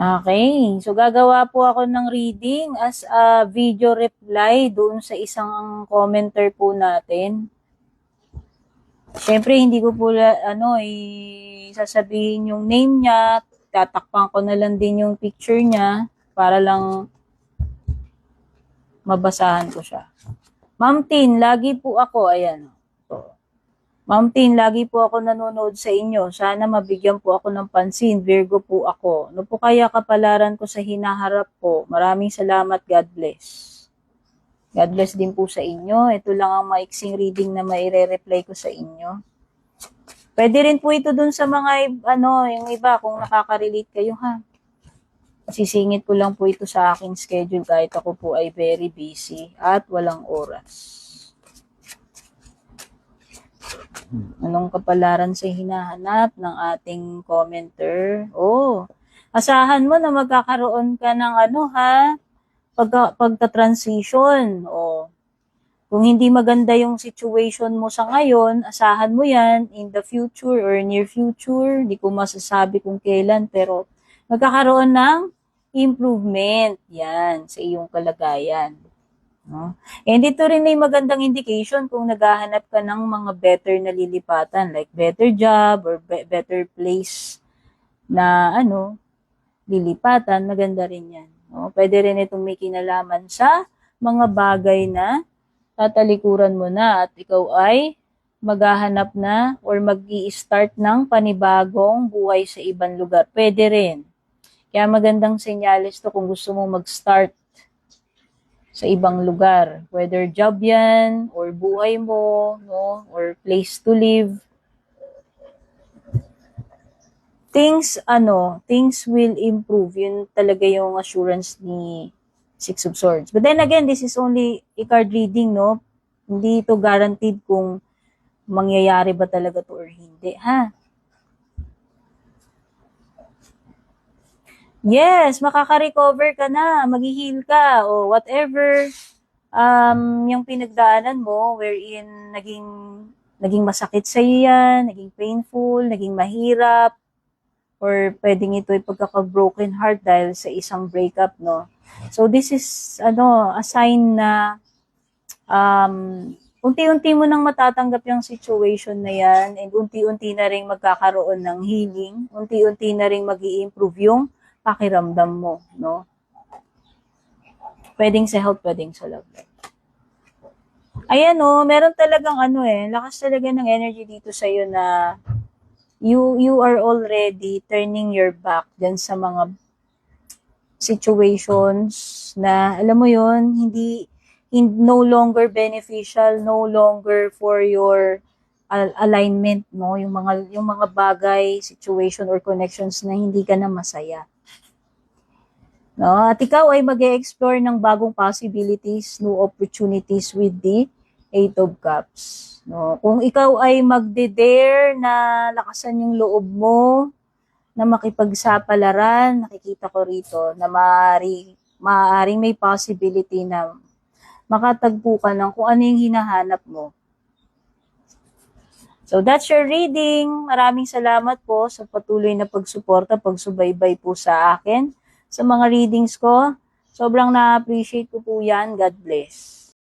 Okay, so gagawa po ako ng reading as a video reply doon sa isang commenter po natin. Siyempre, hindi ko po sasabihin yung name niya, tatakpan ko na lang din yung picture niya para lang mabasahan ko siya. Ma'am Tin, lagi po ako, ayan. So, Ma'am Tin, lagi po ako nanonood sa inyo. Sana mabigyan po ako ng pansin. Virgo po ako. Ano po kaya kapalaran ko sa hinaharap po? Maraming salamat. God bless. God bless din po sa inyo. Ito lang ang maiksing reading na maire-reply ko sa inyo. Pwede rin po ito dun sa mga, yung iba, kung nakaka-relate kayo, ha? Sisingit ko lang po ito sa aking schedule kahit ako po ay very busy at walang oras. Anong kapalaran sa hinahanap ng ating commenter? Asahan mo na magkakaroon ka ng pagka-transition. Kung hindi maganda yung situation mo sa ngayon, asahan mo yan in the future or near future. Hindi ko masasabi kung kailan, pero magkakaroon ng improvement yan sa iyong kalagayan. No? And ito rin ay magandang indication kung naghahanap ka ng mga better na lilipatan, like better job or better place na lilipatan, maganda rin yan. No? Pwede rin itong may kinalaman sa mga bagay na tatalikuran mo na at ikaw ay maghahanap na or mag-i-start ng panibagong buhay sa ibang lugar. Pwede rin. Kaya magandang senyales to kung gusto mo mag-start sa ibang lugar. Whether job yan, or buhay mo, no? Or place to live. Things will improve. Yun talaga yung assurance ni Six of Swords. But then again, this is only a card reading, no? Hindi ito guaranteed kung mangyayari ba talaga to or hindi, ha? Yes, makaka-recover ka na, mag-heal ka, o whatever yung pinagdaanan mo, wherein naging masakit sa iyo yan, naging painful, naging mahirap, or pwedeng ito ay pagkaka-broken heart dahil sa isang breakup, no? So this is, a sign na unti-unti mo nang matatanggap yung situation na yan, and unti-unti na rin magkakaroon ng healing, unti-unti na rin mag-i-improve yung pakiramdam mo, no? Pwedeng sa health, pwedeng sa love life. Ayan, meron talagang lakas talaga ng energy dito sa iyo na you are already turning your back dyan sa mga situations na, alam mo yun, no longer beneficial, no longer for your alignment, no? Yung mga bagay, situation, or connections na hindi ka na masaya. No? At ikaw ay mag-e-explore ng bagong possibilities, new opportunities with the Eight of Cups. No? Kung ikaw ay magde-dare na lakasan yung loob mo, na makipagsapalaran, nakikita ko rito na maaaring may possibility na makatagpo ka ng kung ano yung hinahanap mo. So that's your reading. Maraming salamat po sa patuloy na pagsuporta, pagsubaybay po sa akin. Sa mga readings ko, sobrang na-appreciate ko po yan. God bless.